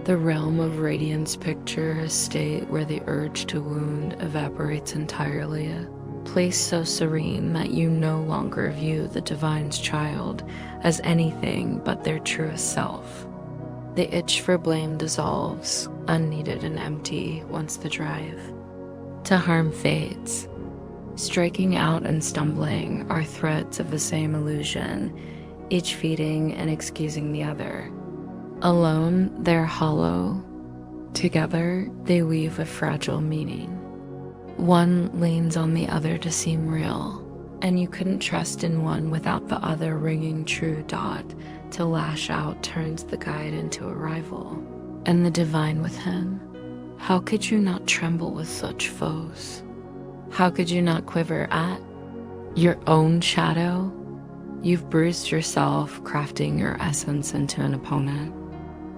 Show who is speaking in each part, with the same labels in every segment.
Speaker 1: The realm of radiance picture a state where the urge to wound evaporates entirely, a place so serene that you no longer view the divine's child as anything but their truest self. The itch for blame dissolves, unneeded and empty, once the drive to harm fades. Striking out and stumbling are threads of the same illusion, each feeding and excusing the other. Alone, they're hollow. Together, they weave a fragile meaning. One leans on the other to seem real, and you couldn't trust in one without the other ringing true. To lash out turns the guide into a rival, and the divine with him. How could you not tremble with such foes? How could you not quiver at your own shadow? You've bruised yourself, crafting your essence into an opponent.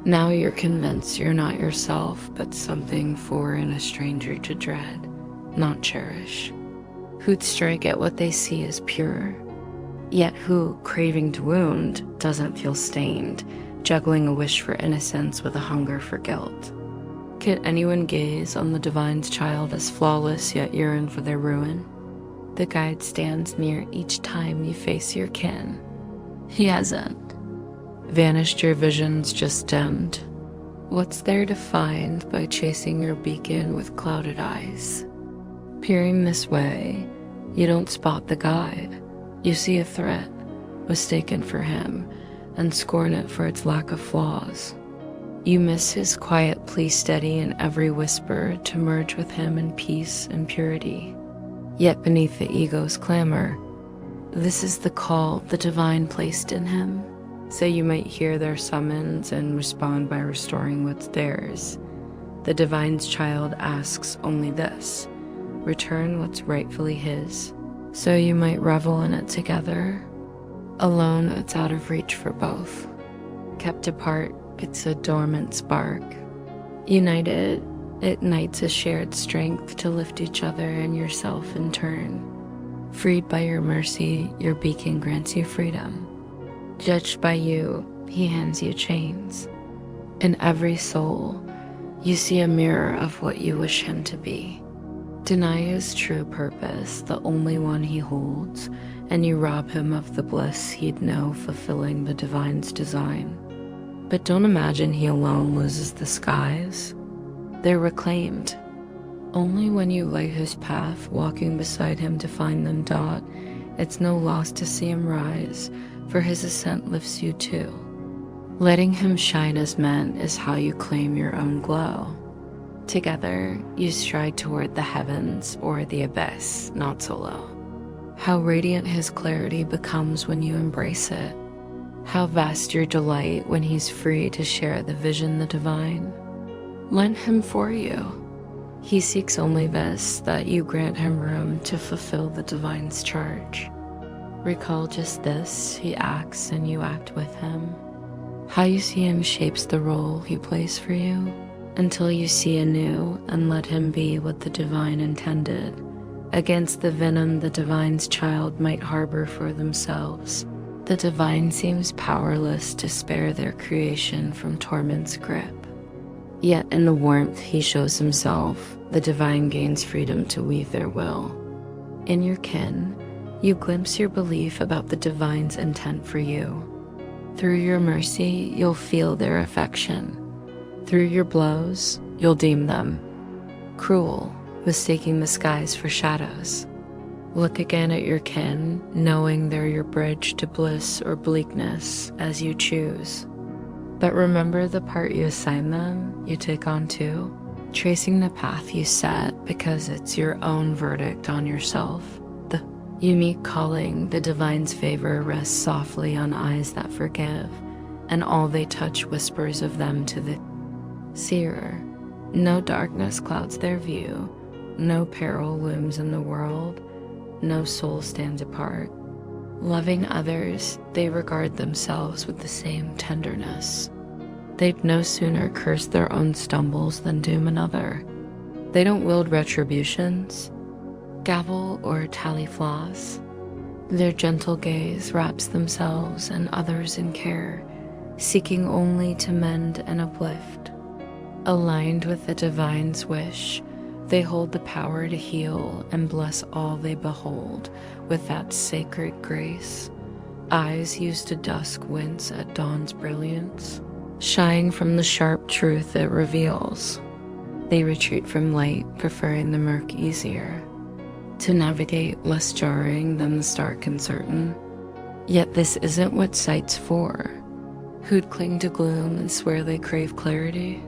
Speaker 1: Now you're convinced you're not yourself, but something foreign, a stranger to dread, not cherish. Who'd strike at what they see as pure, yet who, craving to wound, doesn't feel stained, juggling a wish for innocence with a hunger for guilt. Could anyone gaze on the divine's child as flawless yet yearn for their ruin? The guide stands near each time you face your kin. He hasn't vanished, your vision's just dimmed. What's there to find by chasing your beacon with clouded eyes? Peering this way, you don't spot the guide. You see a threat, mistaken for him, and scorn it for its lack of flaws. You miss his quiet plea, steady in every whisper, to merge with him in peace and purity. Yet beneath the ego's clamor, this is the call the divine placed in him, so you might hear their summons and respond by restoring what's theirs. The divine's child asks only this: return what's rightfully his, so you might revel in it together. Alone, it's out of reach for both. Kept apart, it's a dormant spark. United, it ignites a shared strength to lift each other and yourself in turn. Freed by your mercy, your beacon grants you freedom. Judged by you, he hands you chains. In every soul, you see a mirror of what you wish him to be. Deny his true purpose, the only one he holds, and you rob him of the bliss he'd know fulfilling the divine's design. But don't imagine he alone loses the skies. They're reclaimed. Only when you light his path, walking beside him to find them. It's no loss to see him rise, for his ascent lifts you too. Letting him shine as meant is how you claim your own glow. Together, you stride toward the heavens or the abyss, not solo. How radiant his clarity becomes when you embrace it. How vast your delight when he's free to share the vision, the divine. Lend him for you. He seeks only this, that you grant him room to fulfill the divine's charge. Recall just this: he acts and you act with him. How you see him shapes the role he plays for you, until you see anew and let him be what the divine intended, against the venom the divine's child might harbor for themselves. The divine seems powerless to spare their creation from torment's grip. Yet in the warmth he shows himself, the divine gains freedom to weave their will. In your kin, you glimpse your belief about the divine's intent for you. Through your mercy, you'll feel their affection. Through your blows, you'll deem them cruel, mistaking the skies for shadows. Look again at your kin, knowing they're your bridge to bliss or bleakness as you choose. But remember the part you assign them, you take on too, tracing the path you set because it's your own verdict on yourself. The unique calling, the divine's favor, rests softly on eyes that forgive, and all they touch whispers of them to the seer. No darkness clouds their view, no peril looms in the world, no soul stands apart. Loving others, they regard themselves with the same tenderness. They'd no sooner curse their own stumbles than doom another. They don't wield retributions, gavel or tally flaws. Their gentle gaze wraps themselves and others in care, seeking only to mend and uplift. Aligned with the divine's wish, they hold the power to heal and bless all they behold with that sacred grace. Eyes used to dusk wince at dawn's brilliance, shine from the sharp truth it reveals. They retreat from light, preferring the murk easier, to navigate less jarring than the stark and certain. Yet this isn't what sight's for. Who'd cling to gloom and swear they crave clarity?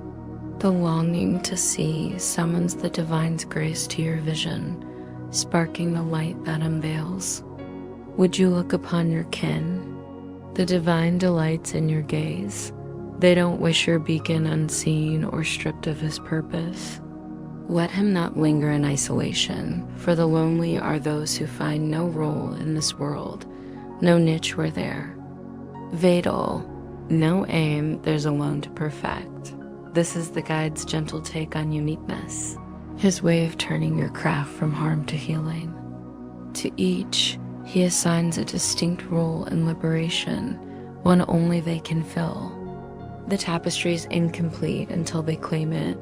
Speaker 1: The longing to see summons the divine's grace to your vision, sparking the light that unveils. Would you look upon your kin? The divine delights in your gaze. They don't wish your beacon unseen or stripped of his purpose. Let him not linger in isolation, for the lonely are those who find no role in this world, no niche where there. Vadal, no aim, there's alone to perfect. This is the guide's gentle take on uniqueness, his way of turning your craft from harm to healing. To each, he assigns a distinct role in liberation, one only they can fill. The tapestry's incomplete until they claim it,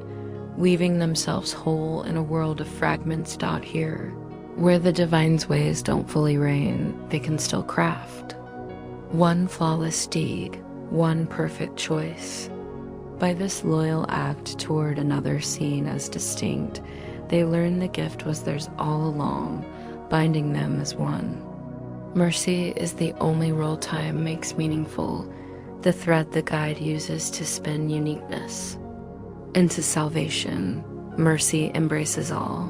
Speaker 1: weaving themselves whole in a world of fragments. Here, where the divine's ways don't fully reign, they can still craft. One flawless steed, one perfect choice. By this loyal act toward another seen as distinct, they learn the gift was theirs all along, binding them as one. Mercy is the only role time makes meaningful, the thread the guide uses to spin uniqueness. Into salvation, mercy embraces all.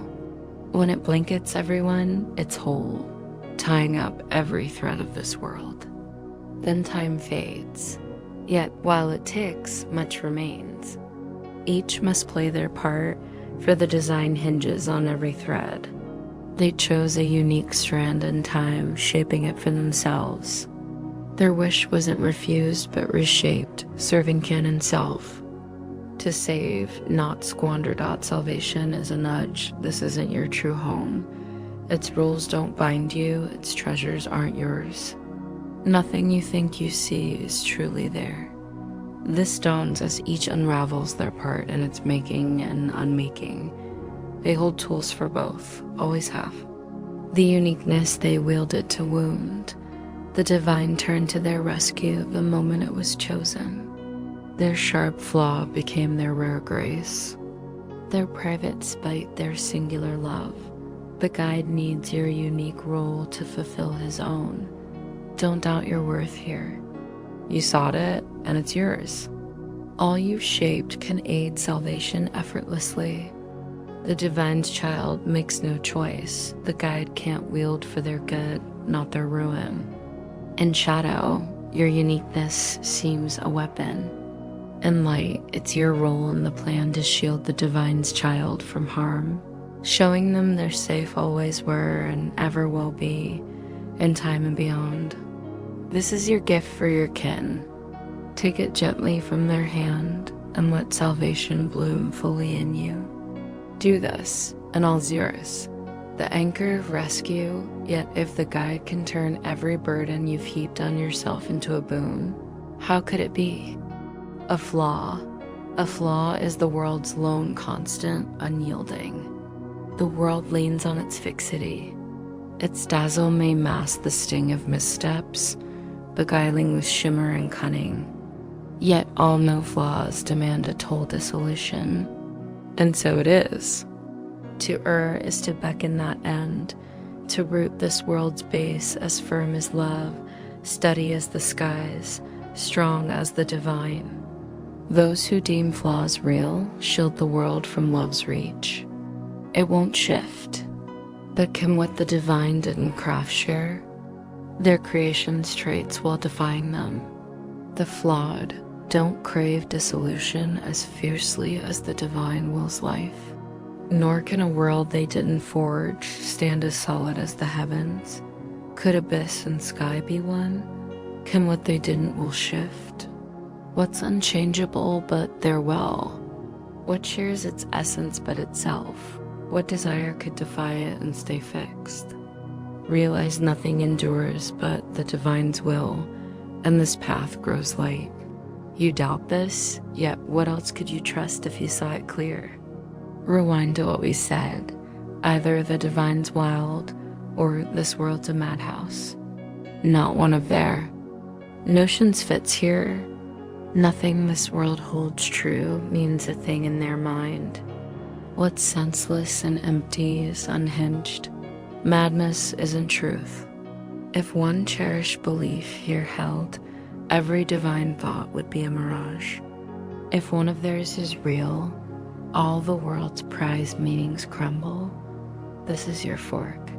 Speaker 1: When it blankets everyone, it's whole, tying up every thread of this world. Then time fades. Yet while it ticks, much remains. Each must play their part, for the design hinges on every thread. They chose a unique strand in time, shaping it for themselves. Their wish wasn't refused, but reshaped, serving kin and self. To save, not squander. Salvation is a nudge. This isn't your true home. Its rules don't bind you, its treasures aren't yours. Nothing you think you see is truly there. This dawns as each unravels their part in its making and unmaking. They hold tools for both, always have. The uniqueness they wielded to wound. The divine turned to their rescue the moment it was chosen. Their sharp flaw became their rare grace. Their private spite their singular love. The guide needs your unique role to fulfill his own. Don't doubt your worth here. You sought it, and it's yours. All you've shaped can aid salvation effortlessly. The divine's child makes no choice. The guide can't wield for their good, not their ruin. In shadow, your uniqueness seems a weapon. In light, it's your role in the plan to shield the divine's child from harm, showing them they're safe always were and ever will be, in time and beyond. This is your gift for your kin. Take it gently from their hand and let salvation bloom fully in you. Do this, and all's yours. The anchor of rescue, yet if the guide can turn every burden you've heaped on yourself into a boon, how could it be? A flaw. A flaw is the world's lone constant, unyielding. The world leans on its fixity. Its dazzle may mask the sting of missteps, beguiling with shimmer and cunning. Yet all no flaws demand a toll dissolution. And so it is. To err is to beckon that end, to root this world's base as firm as love, steady as the skies, strong as the divine. Those who deem flaws real shield the world from love's reach. It won't shift, but can what the divine didn't craft share? Their creation's traits while defying them. The flawed don't crave dissolution as fiercely as the divine wills life. Nor can a world they didn't forge stand as solid as the heavens. Could abyss and sky be one? Can what they didn't will shift? What's unchangeable but their will? What shares its essence but itself? What desire could defy it and stay fixed? Realize nothing endures but the divine's will, and this path grows light. You doubt this, yet what else could you trust if you saw it clear? Rewind to what we said. Either the divine's wild, or this world's a madhouse. Not one of their notions fits here. Nothing this world holds true means a thing in their mind. What's senseless and empty is unhinged. Madness isn't truth. If one cherished belief here held, every divine thought would be a mirage. If one of theirs is real, all the world's prized meanings crumble. This is your fork.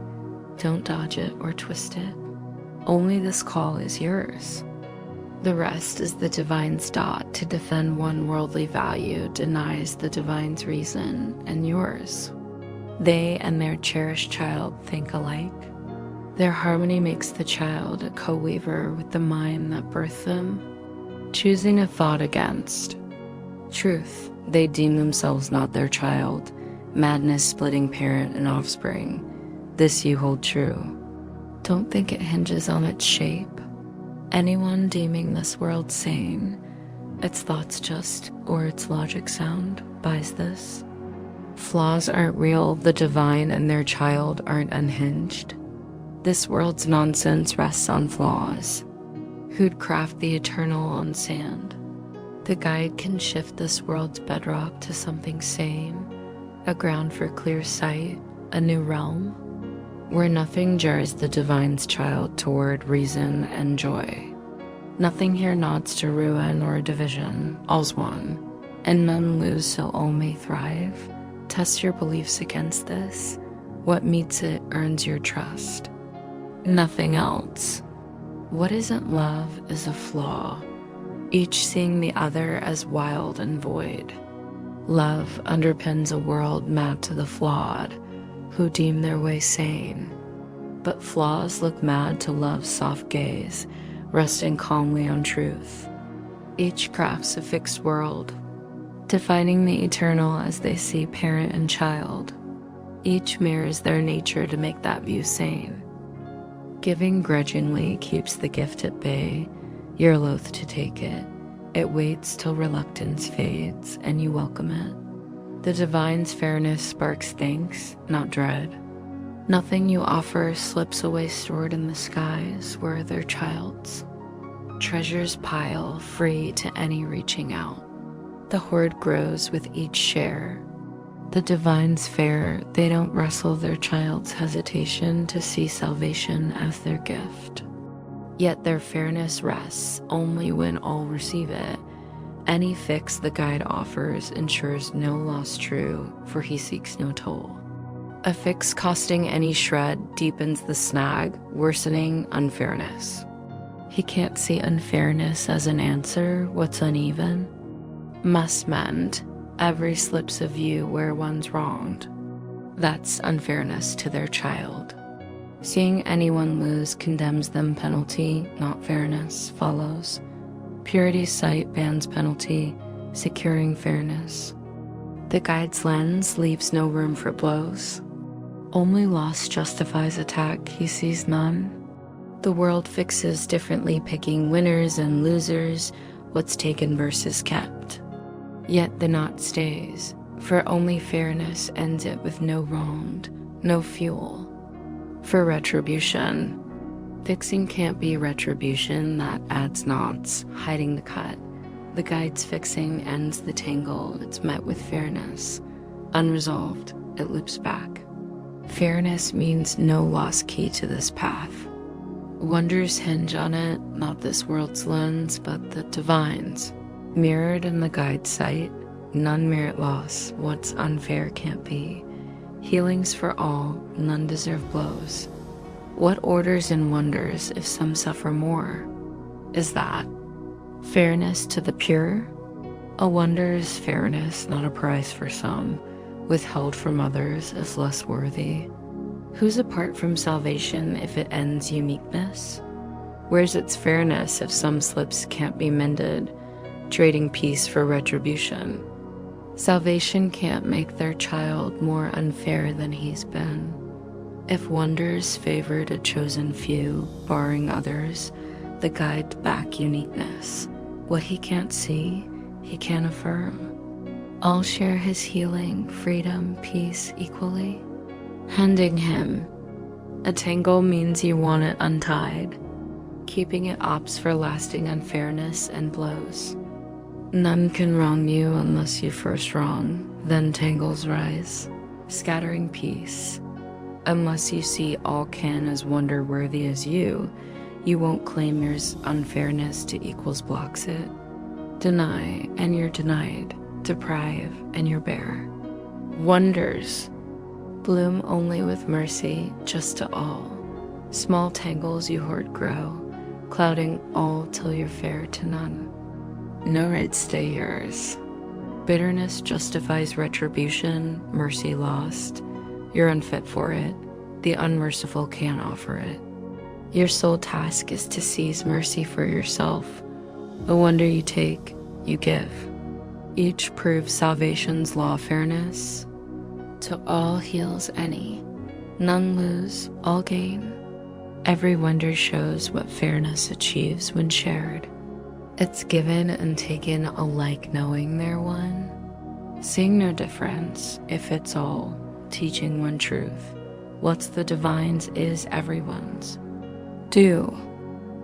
Speaker 1: Don't dodge it or twist it. Only this call is yours. The rest is the divine's dot. To defend one worldly value denies the divine's reason and yours. They and their cherished child think alike. Their harmony makes the child a co-weaver with the mind that birthed them, choosing a thought against truth. They deem themselves not their child, madness splitting parent and offspring. This you hold true. Don't think it hinges on its shape. Anyone deeming this world sane, its thoughts just or its logic sound, buys this. Flaws aren't real, the divine and their child aren't unhinged. This world's nonsense rests on flaws. Who'd craft the eternal on sand? The guide can shift this world's bedrock to something sane, a ground for clear sight, a new realm, where nothing jars the divine's child toward reason and joy. Nothing here nods to ruin or division, all's one, and none lose so all may thrive. Test your beliefs against this. What meets it earns your trust. Nothing else. What isn't love is a flaw, each seeing the other as wild and void. Love underpins a world mad to the flawed, who deem their way sane. But flaws look mad to love's soft gaze, resting calmly on truth. Each crafts a fixed world, defining the eternal as they see parent and child. Each mirrors their nature to make that view sane. Giving grudgingly keeps the gift at bay. You're loath to take it. It waits till reluctance fades, and you welcome it. The divine's fairness sparks thanks, not dread. Nothing you offer slips away stored in the skies where their child's. Treasures pile free to any reaching out. The hoard grows with each share. The divine's fair, they don't wrestle their child's hesitation to see salvation as their gift. Yet their fairness rests only when all receive it. Any fix the guide offers ensures no loss true, for he seeks no toll. A fix costing any shred deepens the snag, worsening unfairness. He can't see unfairness as an answer, what's uneven must mend. Every slips of view where one's wronged. That's unfairness to their child. Seeing anyone lose condemns them penalty, not fairness, follows. Purity's sight bans penalty, securing fairness. The guide's lens leaves no room for blows. Only loss justifies attack, he sees none. The world fixes differently, picking winners and losers, what's taken versus kept. Yet the knot stays, for only fairness ends it with no wronged, no fuel for retribution. Fixing can't be retribution, that adds knots, hiding the cut. The guide's fixing ends the tangle, it's met with fairness. Unresolved, it loops back. Fairness means no lost key to this path. Wonders hinge on it, not this world's lens, but the divine's. Mirrored in the guide's sight, none merit loss, what's unfair can't be. Healings for all, none deserve blows. What orders and wonders if some suffer more? Is that fairness to the pure? A wonder is fairness, not a prize for some, withheld from others as less worthy. Who's apart from salvation if it ends uniqueness? Where's its fairness if some slips can't be mended? Trading peace for retribution. Salvation can't make their child more unfair than he's been. If wonders favored a chosen few, barring others, the guide back uniqueness. What he can't see, he can affirm. All share his healing, freedom, peace equally. Handing him a tangle means you want it untied. Keeping it opts for lasting unfairness and blows. None can wrong you unless you first wrong, then tangles rise, scattering peace. Unless you see all can as wonder-worthy as you won't claim your unfairness to equals blocks it. Deny, and you're denied. Deprive, and you're bare. Wonders bloom only with mercy, just to all. Small tangles you hoard grow, clouding all till you're fair to none. No right stay yours. Bitterness justifies retribution, mercy lost. You're unfit for it. The unmerciful can't offer it. Your sole task is to seize mercy for yourself. The wonder you take, you give. Each proves salvation's law of fairness. To all heals any. None lose, all gain. Every wonder shows what fairness achieves when shared. It's given and taken alike, knowing they're one. Seeing no difference, if it's all, teaching one truth. What's the divine's is everyone's. Do